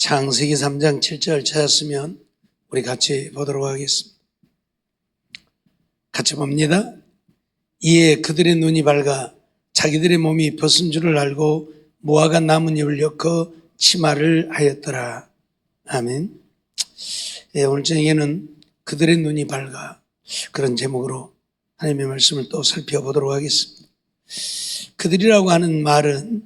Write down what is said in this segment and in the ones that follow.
창세기 3장 7절 찾았으면 우리 같이 보도록 하겠습니다. 같이 봅니다. 이에 그들의 눈이 밝아 자기들의 몸이 벗은 줄을 알고 무화과 나뭇잎을 엮어 치마를 하였더라. 아멘. 오늘 저녁에는 그들의 눈이 밝아, 그런 제목으로 하나님의 말씀을 또 살펴보도록 하겠습니다. 그들이라고 하는 말은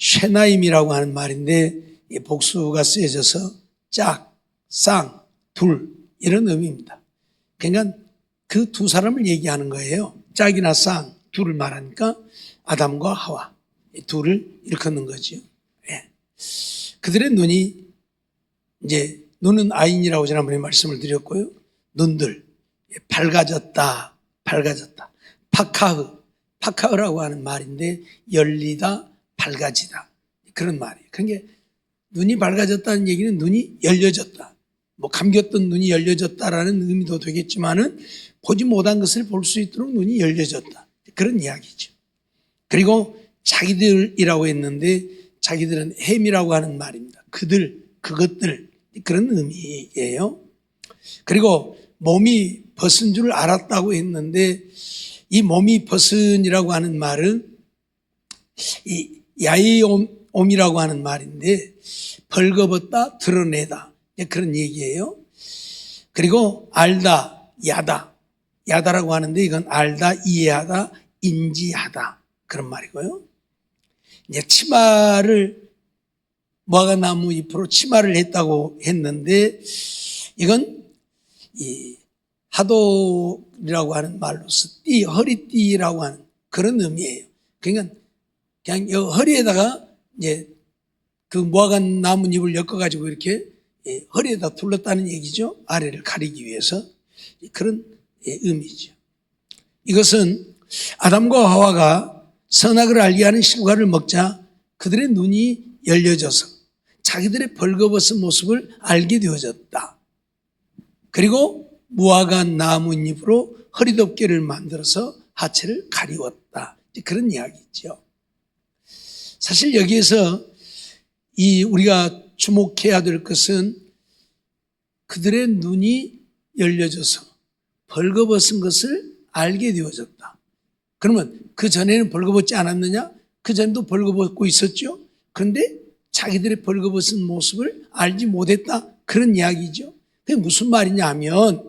쉐나임이라고 하는 말인데 복수가 쓰여져서 짝, 쌍, 둘 이런 의미입니다. 그러니까 그 두 사람을 얘기하는 거예요. 짝이나 쌍, 둘을 말하니까 아담과 하와, 이 둘을 일컫는 거죠. 예. 그들의 눈이, 이제 눈은 아인이라고 지난번에 말씀을 드렸고요. 눈들 밝아졌다, 밝아졌다. 파카흐라고 하는 말인데 열리다, 밝아지다, 그런 말이에요. 그러니까 눈이 밝아졌다는 얘기는 눈이 열려졌다, 뭐 감겼던 눈이 열려졌다라는 의미도 되겠지만은 보지 못한 것을 볼 수 있도록 눈이 열려졌다, 그런 이야기죠. 그리고 자기들이라고 했는데 자기들은 햄이라고 하는 말입니다. 그들, 그것들, 그런 의미예요. 그리고 몸이 벗은 줄 알았다고 했는데 이 몸이 벗은이라고 하는 말은 이 야이옴이라고 하는 말인데 벌거벗다, 드러내다, 그런 얘기예요. 그리고 알다, 야다라고 하는데 이건 알다, 이해하다, 인지하다, 그런 말이고요. 이제 치마를 무화과 나무 잎으로 치마를 했다고 했는데 이건 이 하도라고 하는 말로서 허리띠라고 하는 그런 의미예요. 그러니까 그냥 허리에다가 이제 그 무화과 나뭇잎을 엮어가지고 이렇게 허리에다 둘렀다는 얘기죠. 아래를 가리기 위해서. 그런 의미죠. 이것은 아담과 하와가 선악을 알게 하는 실과를 먹자 그들의 눈이 열려져서 자기들의 벌거벗은 모습을 알게 되어졌다. 그리고 무화과 나뭇잎으로 허리덮개를 만들어서 하체를 가리웠다, 그런 이야기죠. 사실 여기에서 우리가 주목해야 될 것은 그들의 눈이 열려져서 벌거벗은 것을 알게 되어졌다. 그러면 그 전에는 벌거벗지 않았느냐? 그 전에도 벌거벗고 있었죠. 그런데 자기들의 벌거벗은 모습을 알지 못했다, 그런 이야기죠. 그게 무슨 말이냐 하면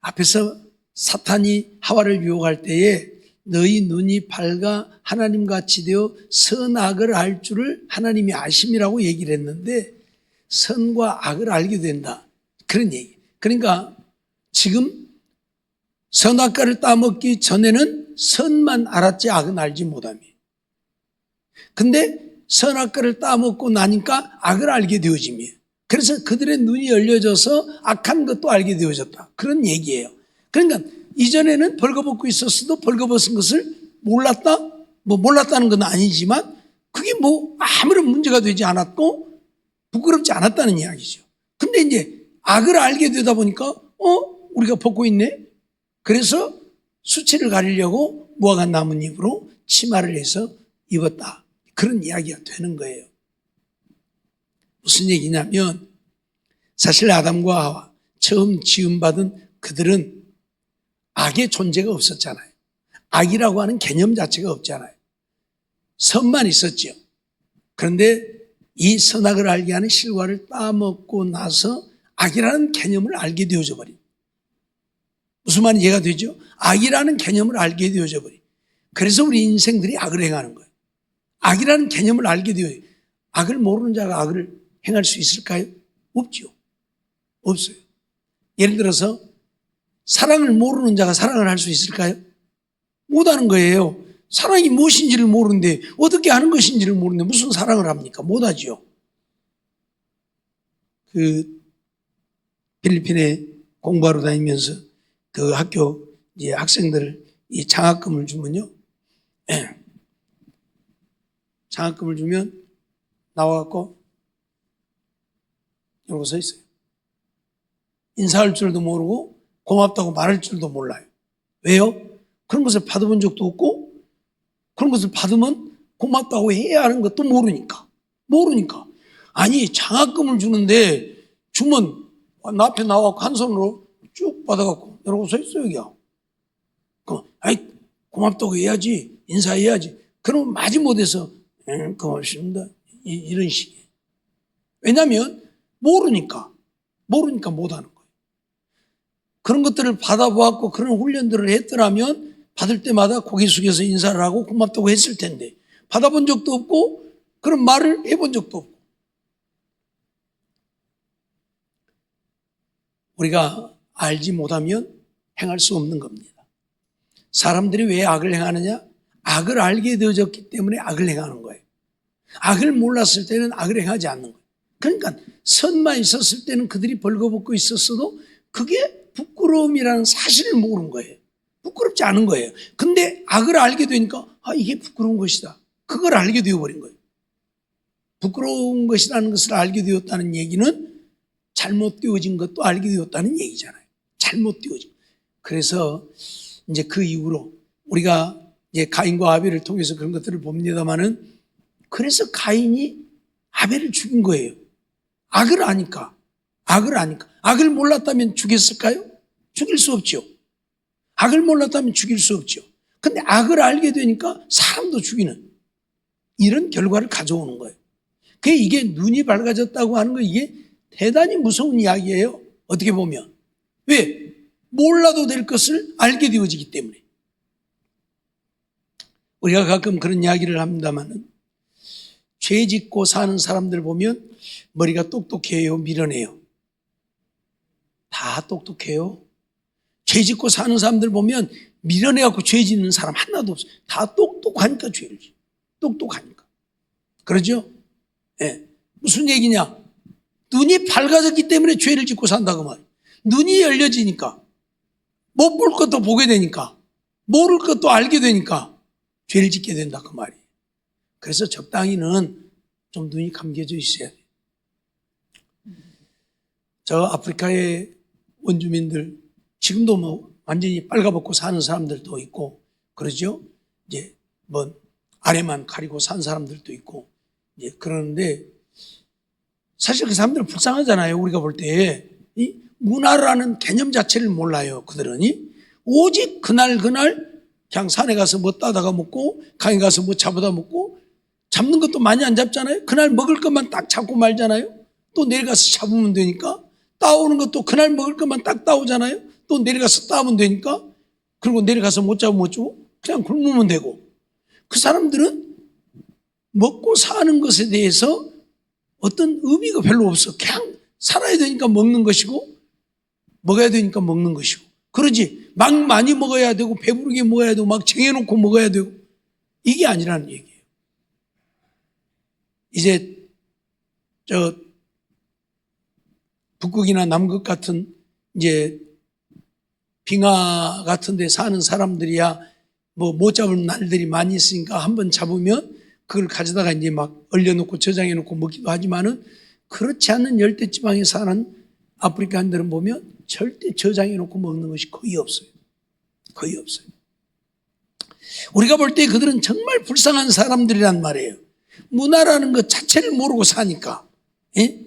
앞에서 사탄이 하와를 유혹할 때에 너희 눈이 밝아 하나님같이 되어 선악을 알 줄을 하나님이 아심이라고 얘기를 했는데 선과 악을 알게 된다, 그런 얘기. 그러니까 지금 선악과를 따먹기 전에는 선만 알았지 악은 알지 못함이에요. 근데 선악과를 따먹고 나니까 악을 알게 되어짐이에요. 그래서 그들의 눈이 열려져서 악한 것도 알게 되어졌다, 그런 얘기예요. 그러니까 이전에는 벌거벗고 있었어도 벌거벗은 것을 몰랐다? 뭐 몰랐다는 건 아니지만 그게 뭐 아무런 문제가 되지 않았고 부끄럽지 않았다는 이야기죠. 근데 이제 악을 알게 되다 보니까 우리가 벗고 있네? 그래서 수치를 가리려고 무화과 나뭇잎으로 치마를 해서 입었다, 그런 이야기가 되는 거예요. 무슨 얘기냐면 사실 아담과 하와 처음 지음받은 그들은 악의 존재가 없었잖아요. 악이라고 하는 개념 자체가 없잖아요. 선만 있었죠. 그런데 이 선악을 알게 하는 실과를 따먹고 나서 악이라는 개념을 알게 되어져 버린. 무슨 말인지 이해가 되죠? 악이라는 개념을 알게 되어져 버린. 그래서 우리 인생들이 악을 행하는 거예요. 악이라는 개념을 알게 되어. 악을 모르는 자가 악을 행할 수 있을까요? 없죠. 없어요. 예를 들어서 사랑을 모르는 자가 사랑을 할 수 있을까요? 못하는 거예요. 사랑이 무엇인지를 모르는데 어떻게 하는 것인지를 모르는데 무슨 사랑을 합니까? 못하죠. 필리핀에 공부하러 다니면서 그 학교 이제 학생들 이 장학금을 주면요, 장학금을 주면 나와갖고 이러고 서 있어요. 인사할 줄도 모르고 고맙다고 말할 줄도 몰라요. 왜요? 그런 것을 받아본 적도 없고 그런 것을 받으면 고맙다고 해야 하는 것도 모르니까. 모르니까. 아니, 장학금을 주는데 주면 나 앞에 나와서 한 손으로 쭉 받아갖고 이러고 서 있어, 여기야. 아이, 고맙다고 해야지, 인사해야지. 그러면 마지못해서 고맙습니다, 이런 식이에요. 왜냐하면 모르니까 못하는 거예요. 그런 것들을 받아보았고 그런 훈련들을 했더라면 받을 때마다 고개 숙여서 인사를 하고 고맙다고 했을 텐데, 받아본 적도 없고 그런 말을 해본 적도 없고. 우리가 알지 못하면 행할 수 없는 겁니다. 사람들이 왜 악을 행하느냐? 악을 알게 되어졌기 때문에 악을 행하는 거예요. 악을 몰랐을 때는 악을 행하지 않는 거예요. 그러니까 선만 있었을 때는 그들이 벌거벗고 있었어도 그게 부끄러움이라는 사실을 모르는 거예요. 부끄럽지 않은 거예요. 근데 악을 알게 되니까 이게 부끄러운 것이다, 그걸 알게 되어버린 거예요. 부끄러운 것이라는 것을 알게 되었다는 얘기는 잘못되어진 것도 알게 되었다는 얘기잖아요. 잘못되어진. 그래서 이제 그 이후로 우리가 이제 가인과 아벨을 통해서 그런 것들을 봅니다만은, 그래서 가인이 아벨을 죽인 거예요. 악을 아니까. 악을 몰랐다면 죽였을까요? 죽일 수 없죠. 악을 몰랐다면 죽일 수 없죠. 근데 악을 알게 되니까 사람도 죽이는 이런 결과를 가져오는 거예요. 그게 이게 눈이 밝아졌다고 하는 거, 이게 대단히 무서운 이야기예요. 어떻게 보면. 왜? 몰라도 될 것을 알게 되어지기 때문에. 우리가 가끔 그런 이야기를 합니다만, 죄 짓고 사는 사람들 보면 머리가 똑똑해요, 미련해요? 다 똑똑해요. 죄 짓고 사는 사람들 보면 미련해갖고 죄 짓는 사람 하나도 없어요. 다 똑똑하니까 죄를 지어. 똑똑하니까. 그러죠? 예. 무슨 얘기냐? 눈이 밝아졌기 때문에 죄를 짓고 산다고 말이에요. 눈이 열려지니까, 못 볼 것도 보게 되니까, 모를 것도 알게 되니까 죄를 짓게 된다, 그 말이에요. 그래서 적당히는 좀 눈이 감겨져 있어야 돼요. 저 아프리카의 원주민들, 지금도 뭐 완전히 빨가벗고 사는 사람들도 있고 그러죠. 이제 뭐 아래만 가리고 산 사람들도 있고 이제 그러는데, 사실 그 사람들은 불쌍하잖아요. 우리가 볼 때 이 문화라는 개념 자체를 몰라요. 그들은 오직 그날 그냥 산에 가서 뭐 따다가 먹고 강에 가서 뭐 잡아다 먹고, 잡는 것도 많이 안 잡잖아요. 그날 먹을 것만 딱 잡고 말잖아요. 또 내려가서 잡으면 되니까. 따오는 것도 그날 먹을 것만 딱 따오잖아요. 또 내려가서 따면 되니까. 그리고 내려가서 못 잡으면 못 주고 그냥 굶으면 되고. 그 사람들은 먹고 사는 것에 대해서 어떤 의미가 별로 없어. 그냥 살아야 되니까 먹는 것이고, 먹어야 되니까 먹는 것이고. 그러지 막 많이 먹어야 되고 배부르게 먹어야 되고 막 쟁여놓고 먹어야 되고, 이게 아니라는 얘기예요. 이제 북극이나 남극 같은 이제 빙하 같은 데 사는 사람들이야 뭐 못 잡을 날들이 많이 있으니까 한번 잡으면 그걸 가져다가 이제 막 얼려놓고 저장해 놓고 먹기도 하지만은, 그렇지 않은 열대지방에 사는 아프리카인들은 보면 절대 저장해 놓고 먹는 것이 거의 없어요. 거의 없어요. 우리가 볼 때 그들은 정말 불쌍한 사람들이란 말이에요. 문화라는 것 자체를 모르고 사니까. 예?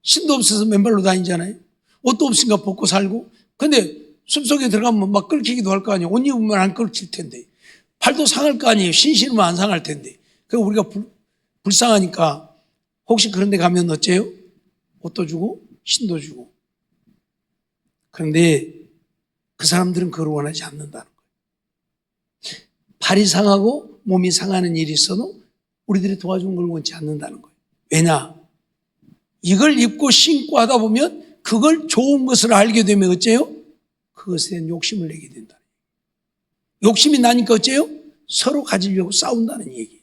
신도 없어서 맨발로 다니잖아요. 옷도 없으니까 벗고 살고. 근데 숲속에 들어가면 막 끓기기도 할 거 아니에요. 옷 입으면 안 끓일 텐데. 팔도 상할 거 아니에요. 신신으면 안 상할 텐데. 그래서 우리가 불쌍하니까 혹시 그런 데 가면 어째요? 옷도 주고 신도 주고. 그런데 그 사람들은 그걸 원하지 않는다는 거예요. 발이 상하고 몸이 상하는 일이 있어도 우리들이 도와주는 걸 원치 않는다는 거예요. 왜냐? 이걸 입고 신고 하다 보면 그걸 좋은 것을 알게 되면 어째요? 그것에 대한 욕심을 내게 된다. 욕심이 나니까 어째요? 서로 가지려고 싸운다는 얘기예요.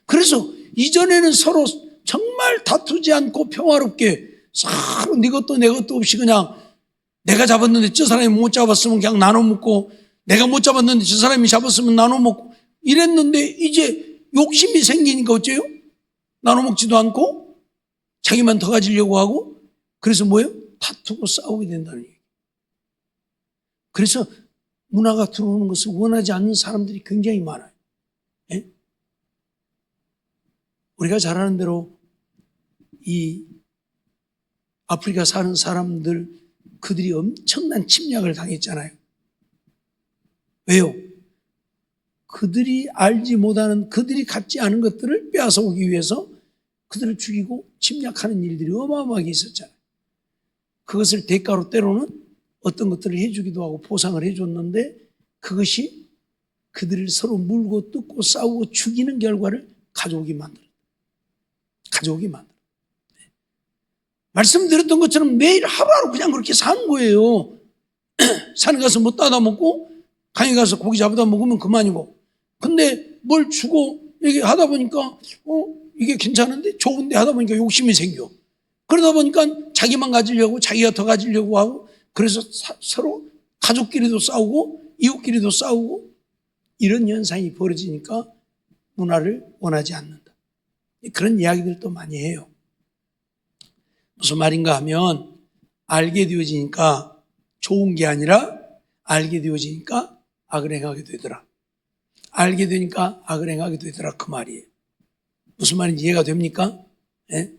그래서 이전에는 서로 정말 다투지 않고 평화롭게 서로 네 것도 내 것도 없이 그냥 내가 잡았는데 저 사람이 못 잡았으면 그냥 나눠 먹고, 내가 못 잡았는데 저 사람이 잡았으면 나눠 먹고 이랬는데, 이제 욕심이 생기니까 어째요? 나눠 먹지도 않고 자기만 더 가지려고 하고, 그래서 뭐예요? 다투고 싸우게 된다는 얘기예요. 그래서 문화가 들어오는 것을 원하지 않는 사람들이 굉장히 많아요. 예? 우리가 잘 아는 대로 이 아프리카 사는 사람들, 그들이 엄청난 침략을 당했잖아요. 왜요? 그들이 알지 못하는, 그들이 갖지 않은 것들을 빼앗아오기 위해서 그들을 죽이고 침략하는 일들이 어마어마하게 있었잖아요. 그것을 대가로 때로는 어떤 것들을 해주기도 하고 보상을 해줬는데, 그것이 그들을 서로 물고 뜯고 싸우고 죽이는 결과를 가져오게 만들어요. 말씀드렸던 것처럼 매일 하루하루 그냥 그렇게 사는 거예요. 산에 가서 뭐 따다 먹고 강에 가서 고기 잡아다 먹으면 그만이고, 근데 뭘 주고 이게 하다 보니까 이게 괜찮은데 좋은데 하다 보니까 욕심이 생겨. 그러다 보니까 자기만 가지려고, 자기가 더 가지려고 하고, 그래서 서로 가족끼리도 싸우고 이웃끼리도 싸우고, 이런 현상이 벌어지니까 문화를 원하지 않는다. 그런 이야기들도 많이 해요. 무슨 말인가 하면, 알게 되어지니까 좋은 게 아니라 알게 되어지니까 악을 행하게 되더라. 알게 되니까 악을 행하게 되더라, 그 말이에요. 무슨 말인지 이해가 됩니까? 예?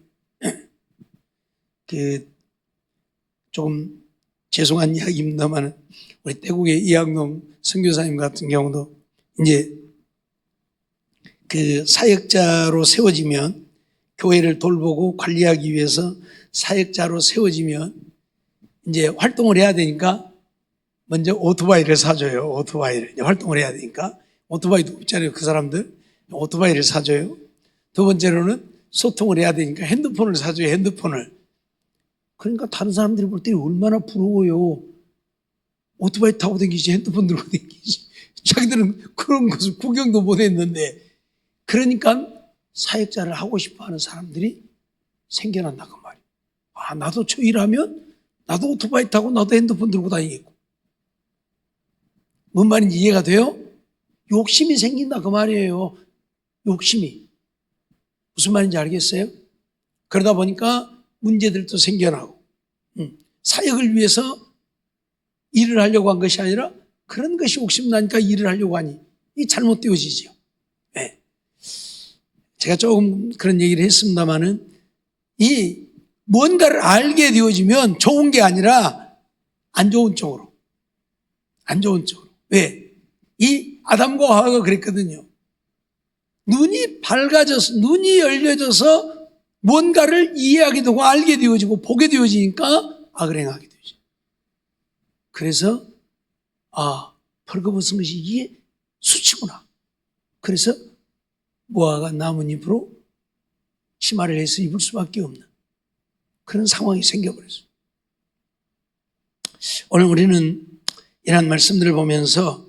조금 죄송한 이야기입니다만, 우리 태국의 이학농 선교사님 같은 경우도 이제 그 사역자로 세워지면, 교회를 돌보고 관리하기 위해서 사역자로 세워지면 이제 활동을 해야 되니까 먼저 오토바이를 사줘요. 오토바이를. 활동을 해야 되니까. 오토바이도 없잖아요, 그 사람들. 오토바이를 사줘요. 두 번째로는 소통을 해야 되니까 핸드폰을 사줘요, 핸드폰을. 그러니까 다른 사람들이 볼 때 얼마나 부러워요. 오토바이 타고 다니지, 핸드폰 들고 다니지. 자기들은 그런 것을 구경도 못 했는데, 그러니까 사역자를 하고 싶어 하는 사람들이 생겨난다, 그 말이에요. 아, 나도 저 일하면 나도 오토바이 타고 나도 핸드폰 들고 다니겠고. 뭔 말인지 이해가 돼요? 욕심이 생긴다, 그 말이에요. 욕심이. 무슨 말인지 알겠어요? 그러다 보니까 문제들도 생겨나고, 사역을 위해서 일을 하려고 한 것이 아니라 그런 것이 욕심나니까 일을 하려고 하니 이 잘못되어지죠. 네. 제가 조금 그런 얘기를 했습니다마는, 이 뭔가를 알게 되어지면 좋은 게 아니라 안 좋은 쪽으로. 왜? 이 아담과 하와가 그랬거든요. 눈이 밝아져서, 눈이 열려져서 뭔가를 이해하게 되고 알게 되어지고 보게 되어지니까 악을 행하게 되죠. 그래서 벌거벗은 것이 이게 수치구나. 그래서 무화과 나뭇잎으로 치마를 해서 입을 수밖에 없는 그런 상황이 생겨버렸어요. 오늘 우리는 이런 말씀들을 보면서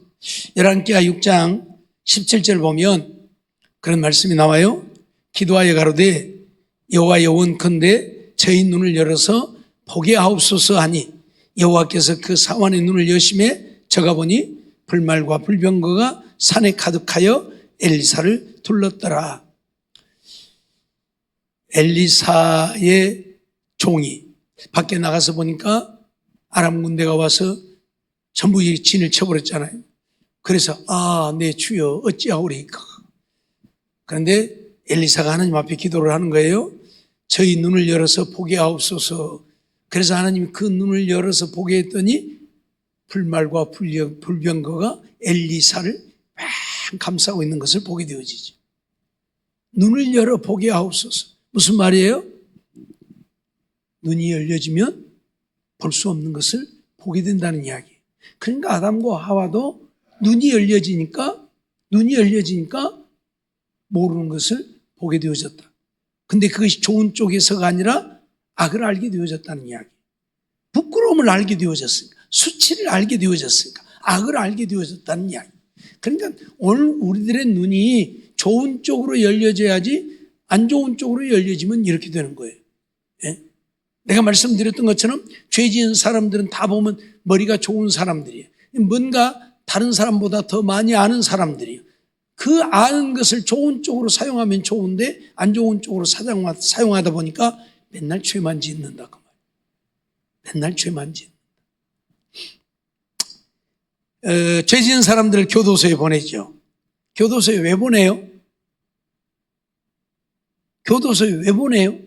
열왕기하 6장 17절 보면 그런 말씀이 나와요. 기도하여 가로되 여호와여 원컨대 저희 눈을 열어서 보게 하옵소서 하니 여호와께서 그 사환의 눈을 여심해 저가 보니 불말과 불병거가 산에 가득하여 엘리사를 둘렀더라. 엘리사의 종이 밖에 나가서 보니까 아람 군대가 와서 전부 진을 쳐버렸잖아요. 그래서 내 주여 어찌하오리까. 그런데 엘리사가 하나님 앞에 기도를 하는 거예요. 저희 눈을 열어서 보게 하옵소서. 그래서 하나님이 그 눈을 열어서 보게 했더니 불말과 불병거가 엘리사를 막 감싸고 있는 것을 보게 되어지죠. 눈을 열어 보게 하옵소서. 무슨 말이에요? 눈이 열려지면 볼 수 없는 것을 보게 된다는 이야기예요. 그러니까 아담과 하와도 눈이 열려지니까 모르는 것을 보게 되어졌다. 근데 그것이 좋은 쪽에서가 아니라 악을 알게 되어졌다는 이야기. 부끄러움을 알게 되어졌으니까, 수치를 알게 되어졌으니까, 악을 알게 되어졌다는 이야기. 그러니까 오늘 우리들의 눈이 좋은 쪽으로 열려져야지 안 좋은 쪽으로 열려지면 이렇게 되는 거예요. 예? 내가 말씀드렸던 것처럼 죄 지은 사람들은 다 보면 머리가 좋은 사람들이에요. 뭔가 다른 사람보다 더 많이 아는 사람들이에요. 그 아는 것을 좋은 쪽으로 사용하면 좋은데 안 좋은 쪽으로 사용하다 보니까 맨날 죄만 짓는다 그 말이에요. 맨날 죄만 짓는다. 죄 지은 사람들을 교도소에 보내죠. 교도소에 왜 보내요? 교도소에 왜 보내요?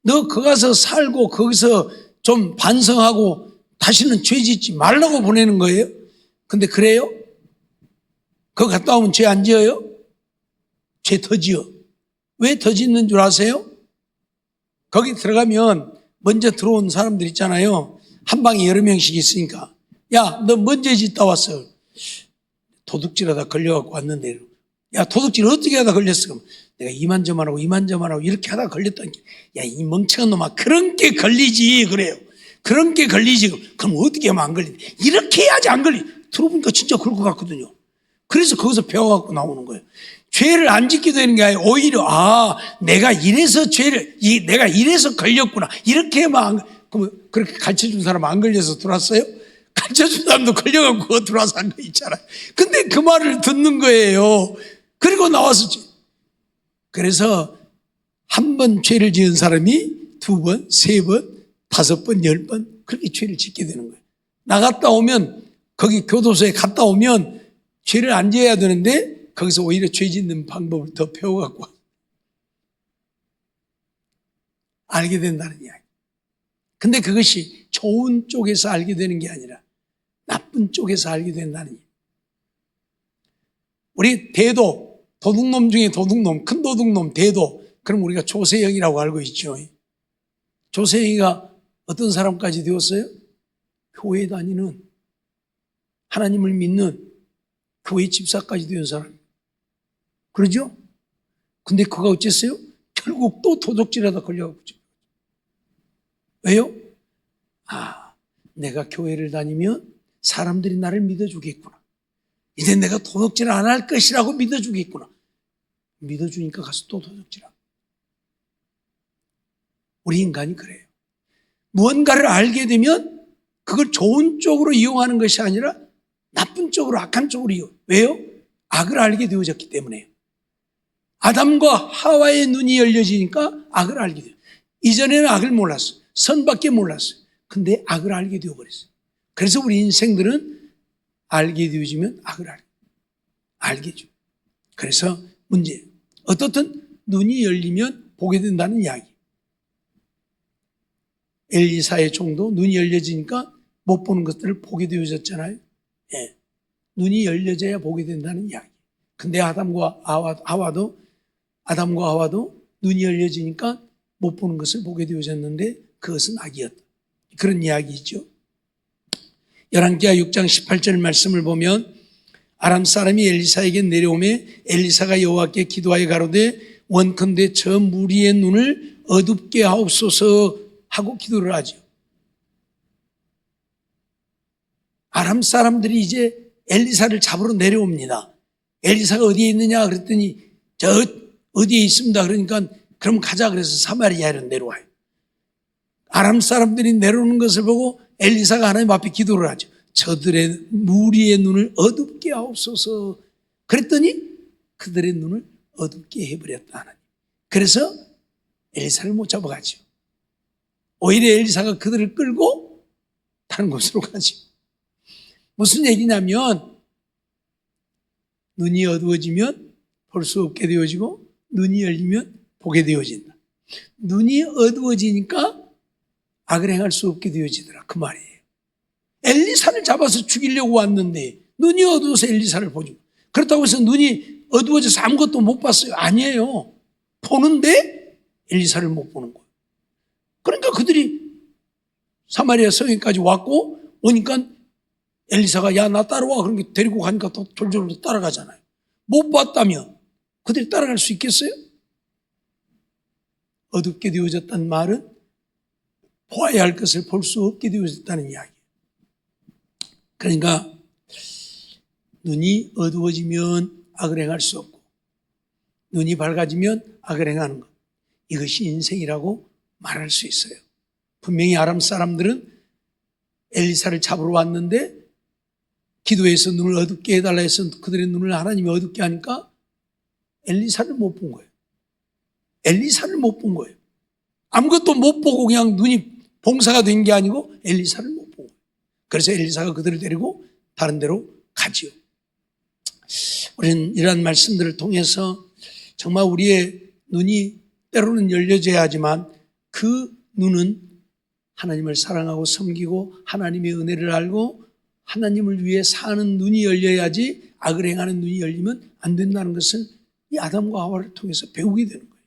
너 거기 가서 살고 거기서 좀 반성하고 다시는 죄 짓지 말라고 보내는 거예요? 근데 그래요? 거기 갔다 오면 죄 안 지어요? 죄 더 지어. 왜 더 짓는 줄 아세요? 거기 들어가면 먼저 들어온 사람들 있잖아요. 한 방에 여러 명씩 있으니까. 야, 너 뭔 죄 짓다 왔어? 도둑질하다 걸려갖고 왔는데. 야, 도둑질 어떻게 하다 걸렸어? 그럼 내가 이만저만하고 이렇게 하다 걸렸다니. 야, 이 멍청한 놈아, 그런 게 걸리지. 그래요. 그런 게 걸리지. 그럼 어떻게 하면 안 걸리지? 이렇게 해야지 안 걸리. 들어보니까 진짜 그럴 것 같거든요. 그래서 거기서 배워갖고 나오는 거예요. 죄를 안 짓게 되는 게 아니라 오히려 내가 이래서 내가 이래서 걸렸구나. 이렇게 하면 그럼 그렇게 가르쳐준 사람 안 걸려서 들어왔어요? 가르쳐준 사람도 걸려갖고 들어와서 한 거 있잖아요. 근데 그 말을 듣는 거예요. 그리고 나와서 그래서 한 번 죄를 지은 사람이 2번, 3번, 5번, 10번 그렇게 죄를 짓게 되는 거예요. 나갔다 오면 거기 교도소에 갔다 오면 죄를 안 지어야 되는데 거기서 오히려 죄 짓는 방법을 더 배워갖고 알게 된다는 이야기. 근데 그것이 좋은 쪽에서 알게 되는 게 아니라 나쁜 쪽에서 알게 된다는 이야기. 우리 대도, 도둑놈 중에 도둑놈, 큰 도둑놈, 대도. 그럼 우리가 조세영이라고 알고 있죠. 조세영이가 어떤 사람까지 되었어요? 교회 다니는, 하나님을 믿는 교회 집사까지 된 사람. 그러죠? 근데 그가 어쨌어요? 결국 또 도둑질하다 걸려가고. 왜요? 내가 교회를 다니면 사람들이 나를 믿어주겠구나. 이제 내가 도둑질 안 할 것이라고 믿어주겠구나. 믿어주니까 가서 또 도둑질하고. 우리 인간이 그래요. 무언가를 알게 되면 그걸 좋은 쪽으로 이용하는 것이 아니라 나쁜 쪽으로, 악한 쪽으로 이용. 왜요? 악을 알게 되어졌기 때문에요. 아담과 하와의 눈이 열려지니까 악을 알게 돼요. 이전에는 악을 몰랐어요. 선밖에 몰랐어요. 근데 악을 알게 되어버렸어요. 그래서 우리 인생들은 알게 되어지면 악을 알게 돼요. 그래서 문제예요. 어떻든 눈이 열리면 보게 된다는 이야기. 엘리사의 종도 눈이 열려지니까 못 보는 것들을 보게 되어졌잖아요. 예. 눈이 열려져야 보게 된다는 이야기. 근데 아담과 하와도 눈이 열려지니까 못 보는 것을 보게 되어졌는데 그것은 악이었다. 그런 이야기죠. 열왕기하 6장 18절 말씀을 보면 아람 사람이 엘리사에게 내려오매 엘리사가 여호와께 기도하여 가로되 원컨대 저 무리의 눈을 어둡게 하옵소서 하고 기도를 하죠. 아람 사람들이 이제 엘리사를 잡으러 내려옵니다. 엘리사가 어디에 있느냐 그랬더니 저 어디에 있습니다. 그러니까 그럼 가자 그래서 사마리아로 내려와요. 아람 사람들이 내려오는 것을 보고 엘리사가 하나님 앞에 기도를 하죠. 저들의 무리의 눈을 어둡게 하옵소서. 그랬더니 그들의 눈을 어둡게 해버렸다 하나님. 그래서 엘리사를 못 잡아가죠. 오히려 엘리사가 그들을 끌고 다른 곳으로 가죠. 무슨 얘기냐면 눈이 어두워지면 볼 수 없게 되어지고 눈이 열리면 보게 되어진다. 눈이 어두워지니까 악을 행할 수 없게 되어지더라. 그 말이에요. 엘리사를 잡아서 죽이려고 왔는데 눈이 어두워서 엘리사를 보죠. 그렇다고 해서 눈이 어두워져서 아무것도 못 봤어요. 아니에요. 보는데 엘리사를 못 보는 거예요. 그러니까 그들이 사마리아 성에까지 왔고 오니까 엘리사가 야 나 따라와 그러니까 데리고 가니까 또 졸졸 따라가잖아요. 못 봤다면 그들이 따라갈 수 있겠어요? 어둡게 되어졌다는 말은 보아야 할 것을 볼 수 없게 되어졌다는 이야기예요. 그러니까 눈이 어두워지면 악을 행할 수 없고 눈이 밝아지면 악을 행하는 것, 이것이 인생이라고 말할 수 있어요. 분명히 아람 사람들은 엘리사를 잡으러 왔는데 기도해서 눈을 어둡게 해달라 해서 그들의 눈을 하나님이 어둡게 하니까 엘리사를 못 본 거예요. 엘리사를 못 본 거예요. 아무것도 못 보고 그냥 눈이 봉사가 된 게 아니고 엘리사를 못 본 거예요. 그래서 엘리사가 그들을 데리고 다른 데로 가지요. 우리는 이러한 말씀들을 통해서 정말 우리의 눈이 때로는 열려져야 하지만 그 눈은 하나님을 사랑하고 섬기고 하나님의 은혜를 알고 하나님을 위해 사는 눈이 열려야지 악을 행하는 눈이 열리면 안 된다는 것을 이 아담과 하와를 통해서 배우게 되는 거예요.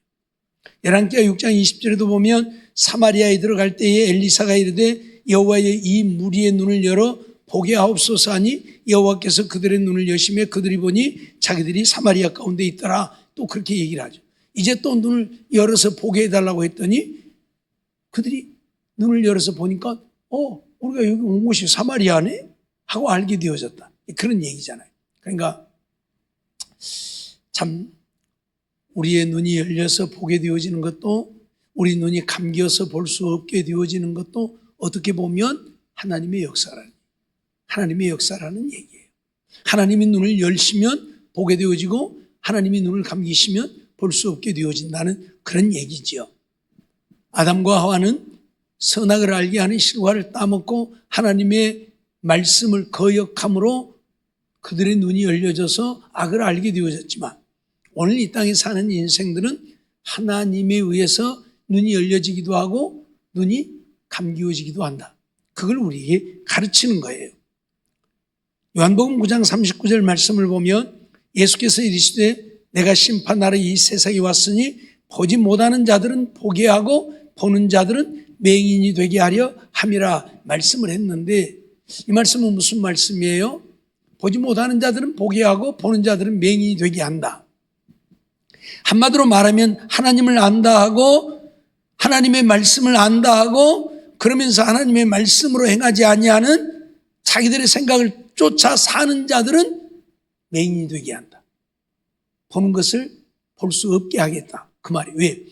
열왕기하 6장 20절에도 보면 사마리아에 들어갈 때에 엘리사가 이르되 여호와의 이 무리의 눈을 열어 보게 하옵소서 하니 여호와께서 그들의 눈을 여시매 그들이 보니 자기들이 사마리아 가운데 있더라. 또 그렇게 얘기를 하죠. 이제 또 눈을 열어서 보게 해달라고 했더니 그들이 눈을 열어서 보니까 우리가 여기 온 곳이 사마리아네? 하고 알게 되어졌다. 그런 얘기잖아요. 그러니까 참 우리의 눈이 열려서 보게 되어지는 것도 우리 눈이 감겨서 볼 수 없게 되어지는 것도 어떻게 보면 하나님의 역사라는 얘기예요. 하나님이 눈을 열시면 보게 되어지고 하나님이 눈을 감기시면 볼 수 없게 되어진다는 그런 얘기지요. 아담과 하와는 선악을 알게 하는 실과를 따먹고 하나님의 말씀을 거역함으로 그들의 눈이 열려져서 악을 알게 되어졌지만 오늘 이 땅에 사는 인생들은 하나님에 의해서 눈이 열려지기도 하고 눈이 감기워지기도 한다. 그걸 우리에게 가르치는 거예요. 요한복음 9장 39절 말씀을 보면 예수께서 이르시되 내가 심판하러 이 세상에 왔으니 보지 못하는 자들은 보게 하고 보는 자들은 맹인이 되게 하려 함이라 말씀을 했는데 이 말씀은 무슨 말씀이에요? 보지 못하는 자들은 보게 하고 보는 자들은 맹인이 되게 한다. 한마디로 말하면 하나님을 안다 하고 하나님의 말씀을 안다 하고 그러면서 하나님의 말씀으로 행하지 아니하는 자기들의 생각을 쫓아 사는 자들은 맹인이 되게 한다. 보는 것을 볼 수 없게 하겠다. 그 말이 왜?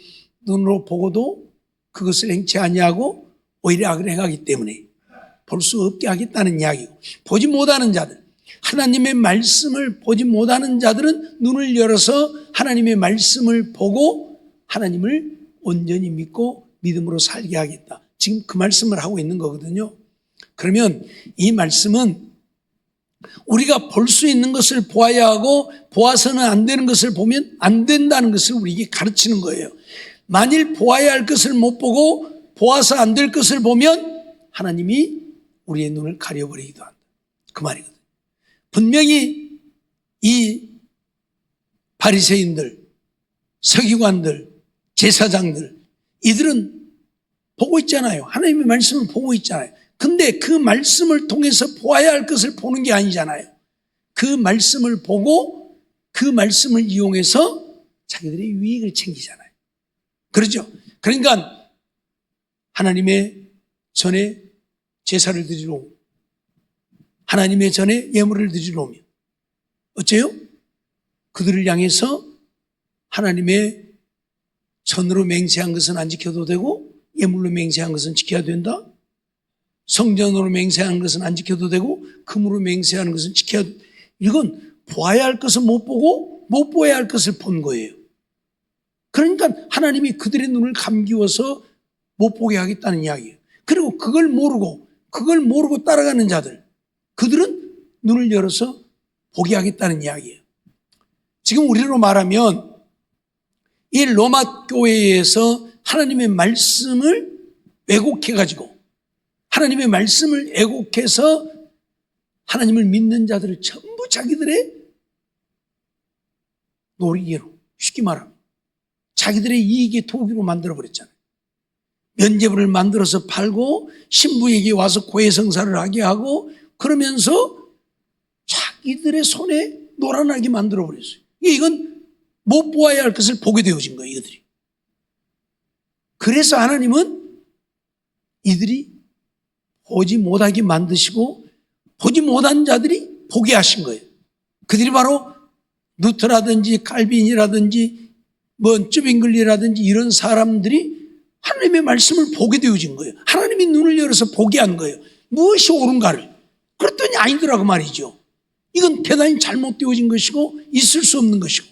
눈으로 보고도 그것을 행치 아니하고 오히려 악을 행하기 때문에 볼 수 없게 하겠다는 이야기고 보지 못하는 자들 하나님의 말씀을 보지 못하는 자들은 눈을 열어서 하나님의 말씀을 보고 하나님을 온전히 믿고 믿음으로 살게 하겠다. 지금 그 말씀을 하고 있는 거거든요. 그러면 이 말씀은 우리가 볼 수 있는 것을 보아야 하고 보아서는 안 되는 것을 보면 안 된다는 것을 우리에게 가르치는 거예요. 만일 보아야 할 것을 못 보고 보아서 안 될 것을 보면 하나님이 우리의 눈을 가려버리기도 한다. 그 말이거든요. 분명히 이 바리새인들, 서기관들, 제사장들 이들은 보고 있잖아요. 하나님의 말씀을 보고 있잖아요. 근데 그 말씀을 통해서 보아야 할 것을 보는 게 아니잖아요. 그 말씀을 보고 그 말씀을 이용해서 자기들의 유익을 챙기잖아요. 그렇죠? 그러니까 하나님의 전에 제사를 드리러 오면 하나님의 전에 예물을 드리러 오면 어째요? 그들을 향해서 하나님의 전으로 맹세한 것은 안 지켜도 되고 예물로 맹세한 것은 지켜야 된다. 성전으로 맹세한 것은 안 지켜도 되고 금으로 맹세하는 것은 지켜야 된다. 이건 보아야 할 것을 못 보고 못 보아야 할 것을 본 거예요. 그러니까 하나님이 그들의 눈을 감기워서 못 보게 하겠다는 이야기예요. 그리고 그걸 모르고 따라가는 자들 그들은 눈을 열어서 보게 하겠다는 이야기예요. 지금 우리로 말하면 이 로마 교회에서 하나님의 말씀을 왜곡해가지고 하나님의 말씀을 왜곡해서 하나님을 믿는 자들을 전부 자기들의 놀이개로 쉽게 말하면 자기들의 이익의 도구로 만들어버렸잖아요. 면죄부를 만들어서 팔고 신부에게 와서 고해성사를 하게 하고 그러면서 자기들의 손에 노란하게 만들어버렸어요. 이건 못 보아야 할 것을 보게 되어진 거예요. 이들이. 그래서 하나님은 이들이 보지 못하게 만드시고 보지 못한 자들이 보게 하신 거예요. 그들이 바로 루터라든지 칼빈이라든지 쯔빙글리라든지 이런 사람들이 하나님의 말씀을 보게 되어진 거예요. 하나님이 눈을 열어서 보게 한 거예요. 무엇이 옳은가를. 그랬더니 아니더라고 말이죠. 이건 대단히 잘못되어진 것이고 있을 수 없는 것이고.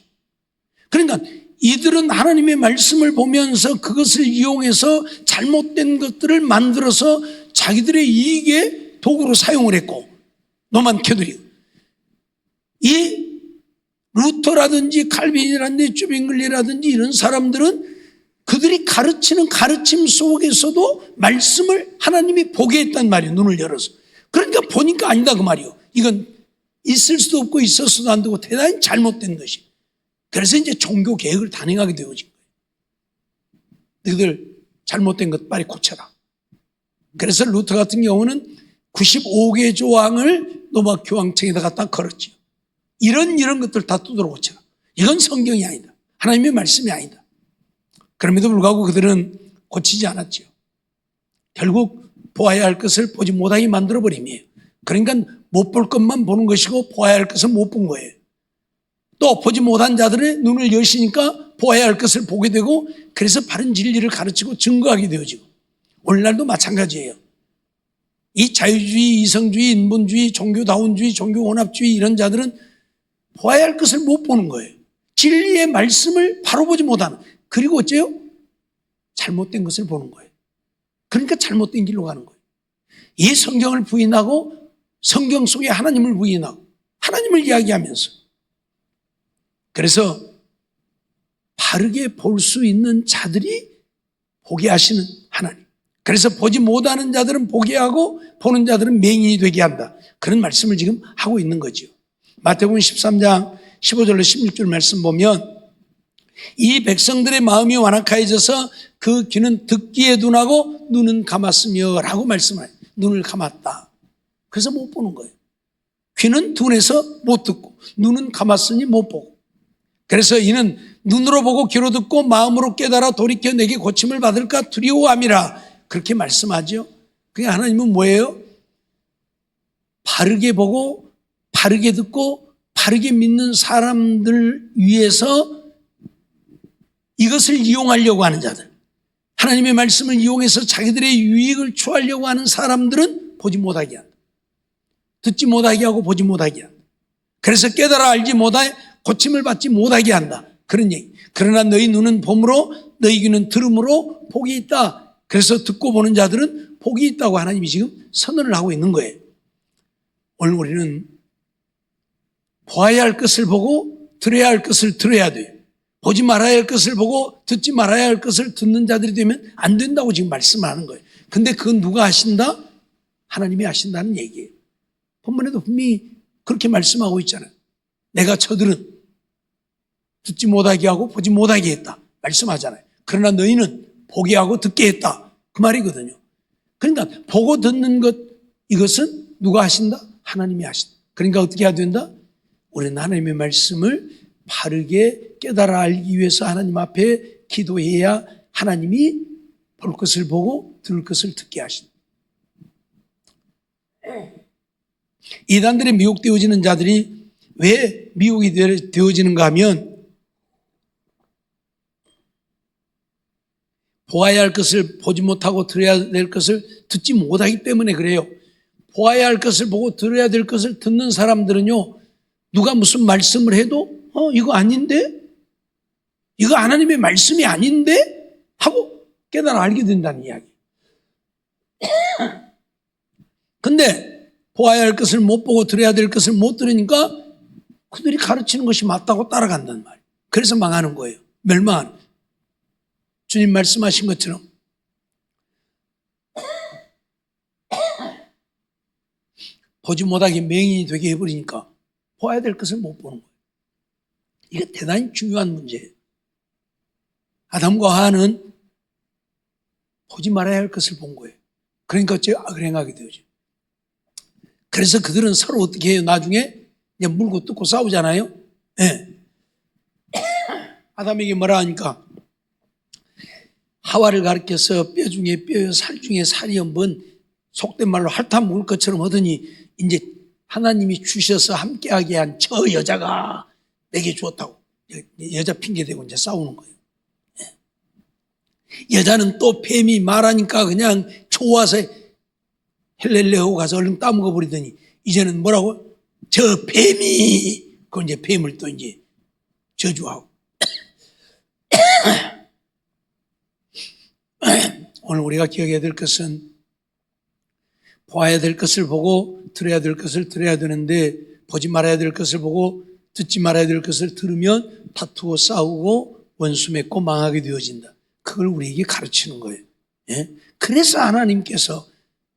그러니까 이들은 하나님의 말씀을 보면서 그것을 이용해서 잘못된 것들을 만들어서 자기들의 이익의 도구로 사용을 했고 노만 캐들이 이 루터라든지 칼빈이라든지 쯔빙글리라든지 이런 사람들은 그들이 가르치는 가르침 속에서도 말씀을 하나님이 보게 했단 말이에요. 눈을 열어서. 그러니까 보니까 아니다 그 말이에요. 이건 있을 수도 없고 있었어도 안 되고 대단히 잘못된 것이. 그래서 이제 종교 개혁을 단행하게 되어진 거예요. 너희들 잘못된 것 빨리 고쳐라. 그래서 루터 같은 경우는 95개 조항을 로마 교황청에다가 딱 걸었죠. 이런 것들 다 두드러 고쳐라. 이건 성경이 아니다. 하나님의 말씀이 아니다. 그럼에도 불구하고 그들은 고치지 않았죠. 결국 보아야 할 것을 보지 못하게 만들어버림이에요. 그러니까 못 볼 것만 보는 것이고 보아야 할 것은 못 본 거예요. 또 보지 못한 자들의 눈을 여시니까 보아야 할 것을 보게 되고 그래서 바른 진리를 가르치고 증거하게 되어지고 오늘날도 마찬가지예요. 이 자유주의, 이성주의, 인본주의, 종교다운주의, 종교원합주의 이런 자들은 보아야 할 것을 못 보는 거예요. 진리의 말씀을 바로 보지 못하는. 그리고 어째요? 잘못된 것을 보는 거예요. 그러니까 잘못된 길로 가는 거예요. 이 성경을 부인하고 성경 속에 하나님을 부인하고 하나님을 이야기하면서 그래서 바르게 볼 수 있는 자들이 보게 하시는 하나님. 그래서 보지 못하는 자들은 보게 하고 보는 자들은 맹인이 되게 한다. 그런 말씀을 지금 하고 있는 거죠. 마태복음 13장 15절로 16절 말씀 보면 이 백성들의 마음이 완악하여져서 그 귀는 듣기에 둔하고 눈은 감았으며 라고 말씀해요. 눈을 감았다. 그래서 못 보는 거예요. 귀는 둔해서 못 듣고 눈은 감았으니 못 보고. 그래서 이는 눈으로 보고 귀로 듣고 마음으로 깨달아 돌이켜 내게 고침을 받을까 두려워함이라 그렇게 말씀하죠. 그게 하나님은 뭐예요? 바르게 보고 바르게 듣고 바르게 믿는 사람들 위해서 이것을 이용하려고 하는 자들, 하나님의 말씀을 이용해서 자기들의 유익을 취하려고 하는 사람들은 보지 못하게 한다. 듣지 못하게 하고 보지 못하게 한다. 그래서 깨달아 알지 못하게 고침을 받지 못하게 한다. 그런 얘기. 그러나 너희 눈은 봄으로 너희 귀는 들음으로 복이 있다. 그래서 듣고 보는 자들은 복이 있다고 하나님이 지금 선언을 하고 있는 거예요. 오늘 우리는 보아야 할 것을 보고 들어야 할 것을 들어야 돼요. 보지 말아야 할 것을 보고 듣지 말아야 할 것을 듣는 자들이 되면 안 된다고 지금 말씀하는 거예요. 근데 그건 누가 하신다? 하나님이 하신다는 얘기예요. 본문에도 분명히 그렇게 말씀하고 있잖아요. 내가 저들은 듣지 못하게 하고 보지 못하게 했다 말씀하잖아요. 그러나 너희는 보게 하고 듣게 했다 그 말이거든요. 그러니까 보고 듣는 것 이것은 누가 하신다? 하나님이 하신다. 그러니까 어떻게 해야 된다? 우리는 하나님의 말씀을 바르게 깨달아 알기 위해서 하나님 앞에 기도해야 하나님이 볼 것을 보고 들을 것을 듣게 하신다. 이단들에 미혹되어지는 자들이 왜 미혹이 되어지는가 하면 보아야 할 것을 보지 못하고 들어야 될 것을 듣지 못하기 때문에 그래요. 보아야 할 것을 보고 들어야 될 것을 듣는 사람들은요, 누가 무슨 말씀을 해도 이거 아닌데? 이거 하나님의 말씀이 아닌데? 하고 깨달아 알게 된다는 이야기. 근데 보아야 할 것을 못 보고 들어야 될 것을 못 들으니까 그들이 가르치는 것이 맞다고 따라간단 말이에요. 그래서 망하는 거예요. 멸망하는 거예요. 주님 말씀하신 것처럼 보지 못하게 맹인이 되게 해버리니까 보아야 될 것을 못 보는 거예요. 이게 대단히 중요한 문제예요. 아담과 하와는 보지 말아야 할 것을 본 거예요. 그러니까 어째 악을 행하게 되죠. 그래서 그들은 서로 어떻게 해요? 나중에 그냥 물고 뜯고 싸우잖아요. 네. 아담에게 뭐라 하니까 하와를 가리켜서 뼈 중에 뼈요 살 중에 살이 한번 속된 말로 핥아 먹을 것처럼 하더니 이제 하나님이 주셔서 함께하게 한 저 여자가 내게 주었다고 여자 핑계대고 이제 싸우는 거예요. 여자는 또 뱀이 말하니까 그냥 좋아서 헬렐레 하고 가서 얼른 따먹어 버리더니 이제는 뭐라고? 저 뱀이 그 이제 뱀을 또 이제 저주하고 오늘 우리가 기억해야 될 것은 보아야 될 것을 보고 들어야 될 것을 들어야 되는데 보지 말아야 될 것을 보고 듣지 말아야 될 것을 들으면 다투고 싸우고 원수 맺고 망하게 되어진다. 그걸 우리에게 가르치는 거예요. 예? 그래서 하나님께서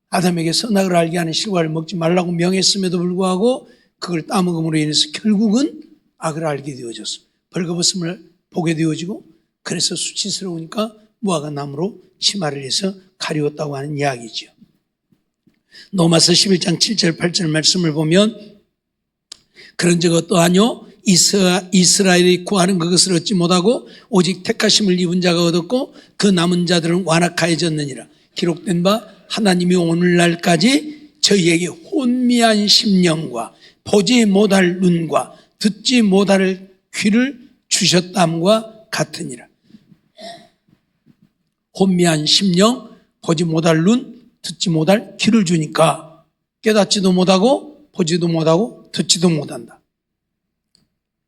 아담에게 선악을 알게 하는 실과를 먹지 말라고 명했음에도 불구하고 그걸 따먹음으로 인해서 결국은 악을 알게 되어졌어. 벌거벗음을 보게 되어지고, 그래서 수치스러우니까 무화과 나무로 치마를 해서 가리웠다고 하는 이야기죠. 로마서 11장 7절 8절 말씀을 보면, 그런즉 어떠하뇨? 이스라엘이 구하는 그것을 얻지 못하고 오직 택하심을 입은 자가 얻었고 그 남은 자들은 완악하여졌느니라. 기록된 바 하나님이 오늘날까지 저희에게 혼미한 심령과 보지 못할 눈과 듣지 못할 귀를 주셨담과 같으니라. 혼미한 심령, 보지 못할 눈, 듣지 못할 귀를 주니까 깨닫지도 못하고 보지도 못하고 듣지도 못한다.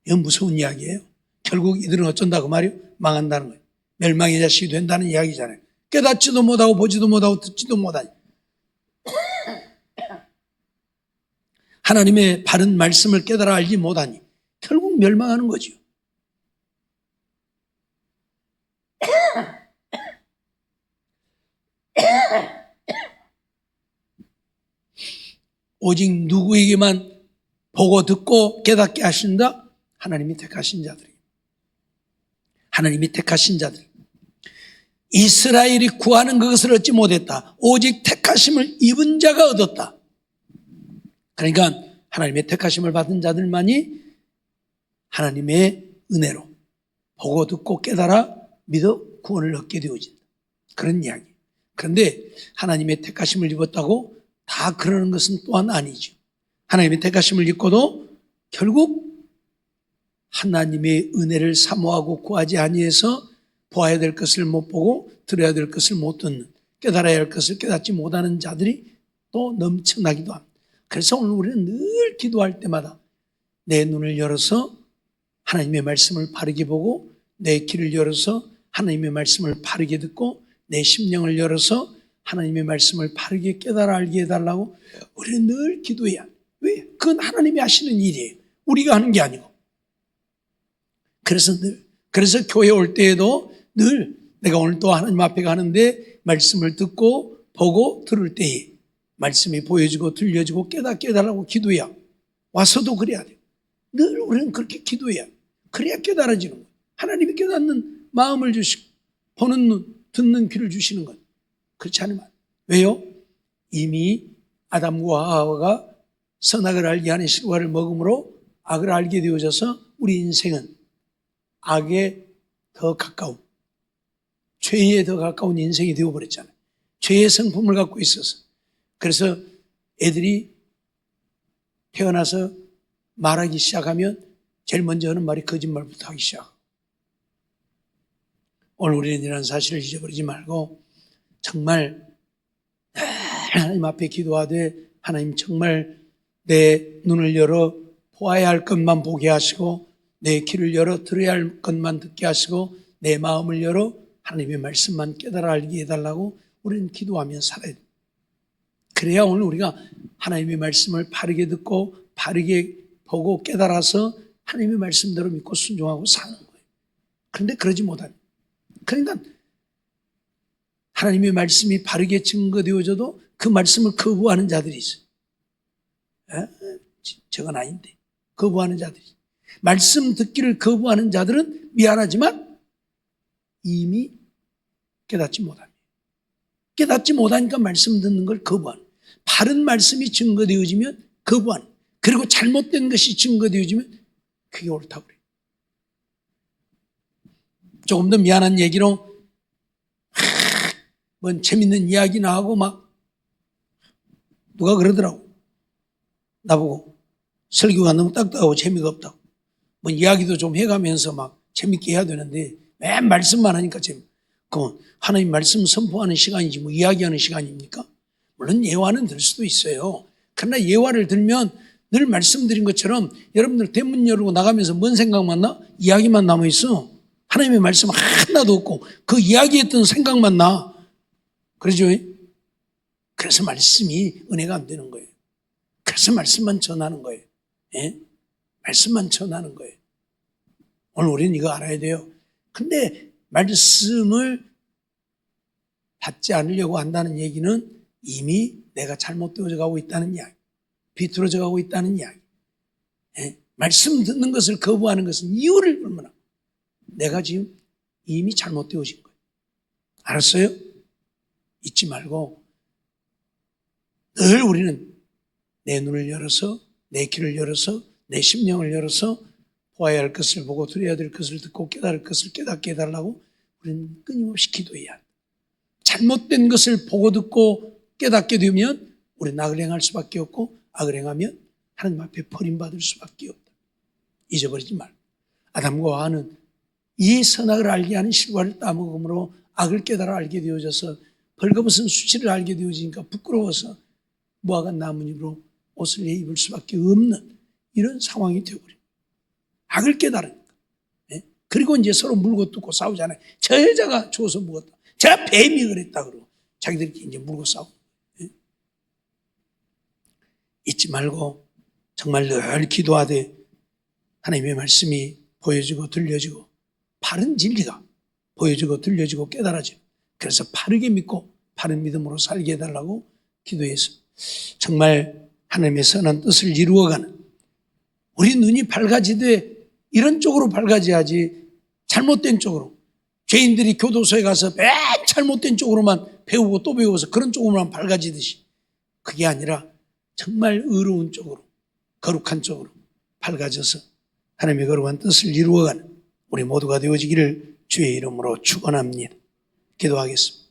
이건 무서운 이야기예요. 결국 이들은 어쩐다고 말이요? 망한다는 거예요. 멸망의 자식이 된다는 이야기잖아요. 깨닫지도 못하고 보지도 못하고 듣지도 못하니. 하나님의 바른 말씀을 깨달아 알지 못하니 결국 멸망하는 거죠. 오직 누구에게만 보고 듣고 깨닫게 하신다? 하나님이 택하신 자들이. 하나님이 택하신 자들. 이스라엘이 구하는 그것을 얻지 못했다. 오직 택하심을 입은 자가 얻었다. 그러니까 하나님의 택하심을 받은 자들만이 하나님의 은혜로 보고 듣고 깨달아 믿어 구원을 얻게 되어진다. 그런 이야기. 그런데 하나님의 택하심을 입었다고 다 그러는 것은 또한 아니죠. 하나님의 택하심을 입고도 결국 하나님의 은혜를 사모하고 구하지 아니해서 보아야 될 것을 못 보고 들어야 될 것을 못 듣는, 깨달아야 할 것을 깨닫지 못하는 자들이 또 넘쳐나기도 합니다. 그래서 오늘 우리는 늘 기도할 때마다 내 눈을 열어서 하나님의 말씀을 바르게 보고 내 귀를 열어서 하나님의 말씀을 바르게 듣고 내 심령을 열어서 하나님의 말씀을 바르게 깨달아 알게 해달라고 우리는 늘 기도해야 합니다. 왜? 그건 하나님이 하시는 일이에요. 우리가 하는 게 아니고. 그래서 교회 올 때에도 늘 내가 오늘 또 하나님 앞에 가는데 말씀을 듣고 보고 들을 때에 말씀이 보여지고 들려지고 깨닫게 해달라고 기도해야 와서도 그래야 돼요. 늘 우리는 그렇게 기도해야 돼요. 그래야 깨달아지는 거예요. 하나님이 깨닫는 마음을 주시고 보는 눈, 듣는 귀를 주시는 것. 그렇지 않으면 왜요? 이미 아담과 하와가 선악을 알게 하는 실과를 먹음으로 악을 알게 되어져서 우리 인생은 악에 더 가까운, 죄에 더 가까운 인생이 되어버렸잖아요. 죄의 성품을 갖고 있어서. 그래서 애들이 태어나서 말하기 시작하면 제일 먼저 하는 말이 거짓말부터 하기 시작하고. 오늘 우리는 이런 사실을 잊어버리지 말고 정말 하나님 앞에 기도하되 하나님 정말 내 눈을 열어 보아야 할 것만 보게 하시고 내 귀를 열어 들어야 할 것만 듣게 하시고 내 마음을 열어 하나님의 말씀만 깨달아 알게 해달라고 우리는 기도하며 살아야 됩니다. 그래야 오늘 우리가 하나님의 말씀을 바르게 듣고 바르게 보고 깨달아서 하나님의 말씀대로 믿고 순종하고 사는 거예요. 그런데 그러지 못합니다. 그러니까 하나님의 말씀이 바르게 증거되어져도 그 말씀을 거부하는 자들이 있어요. 저건 아닌데. 거부하는 자들이 있어요. 말씀 듣기를 거부하는 자들은 미안하지만 이미 깨닫지 못합니다. 깨닫지 못하니까 말씀 듣는 걸 거부하는. 바른 말씀이 증거되어지면 거부하는. 그리고 잘못된 것이 증거되어지면 그게 옳다고 그래요. 조금 더 미안한 얘기로 뭔 재밌는 이야기나 하고 막 누가 그러더라고. 나보고 설교가 너무 딱딱하고 재미가 없다고. 뭐 이야기도 좀 해가면서 막 재밌게 해야 되는데 맨 말씀만 하니까 그건 하나님 말씀 선포하는 시간이지 뭐 이야기하는 시간입니까? 물론 예화는 들 수도 있어요. 그러나 예화를 들면 늘 말씀드린 것처럼 여러분들 대문 열고 나가면서 뭔 생각만 나? 이야기만 남아있어. 하나님의 말씀 하나도 없고 그 이야기했던 생각만 나. 그러죠? 그래서 말씀이 은혜가 안 되는 거예요. 그래서 말씀만 전하는 거예요. 예? 말씀만 전하는 거예요. 오늘 우리는 이거 알아야 돼요. 근데 말씀을 받지 않으려고 한다는 얘기는 이미 내가 잘못되어져 가고 있다는 이야기, 비틀어져 가고 있다는 이야기. 예? 말씀 듣는 것을 거부하는 것은 이유를 불문하고 내가 지금 이미 잘못되어진 거예요. 알았어요? 잊지 말고 늘 우리는 내 눈을 열어서, 내 귀를 열어서, 내 심령을 열어서 보아야 할 것을 보고 들어야 될 것을 듣고 깨달을 것을 깨닫게 해달라고 우리는 끊임없이 기도해야 한다. 잘못된 것을 보고 듣고 깨닫게 되면 우리는 악을 행할 수밖에 없고, 악을 행하면 하나님 앞에 버림받을 수밖에 없다. 잊어버리지 말고. 아담과 하와는 이 선악을 알게 하는 실과를 따먹음으로 악을 깨달아 알게 되어져서 벌거벗은 수치를 알게 되어지니까 부끄러워서 무화과 나뭇잎으로 옷을 입을 수밖에 없는 이런 상황이 되어버립니다. 악을 깨달으니까. 예? 그리고 이제 서로 물고 뜯고 싸우잖아요. 저 여자가 줘서 먹었다. 저 뱀이 그랬다 그러고 자기들끼리 이제 물고 싸우고. 예? 잊지 말고 정말 늘 기도하되 하나님의 말씀이 보여지고 들려지고 바른 진리가 보여지고 들려지고 깨달아지고, 그래서 바르게 믿고 바른 믿음으로 살게 해달라고 기도해서 정말 하나님의 선한 뜻을 이루어가는, 우리 눈이 밝아지되 이런 쪽으로 밝아져야지 잘못된 쪽으로, 죄인들이 교도소에 가서 맨 잘못된 쪽으로만 배우고 또 배워서 그런 쪽으로만 밝아지듯이, 그게 아니라 정말 의로운 쪽으로, 거룩한 쪽으로 밝아져서 하나님의 거룩한 뜻을 이루어가는 우리 모두가 되어지기를 주의 이름으로 축원합니다. 기도하겠습니다.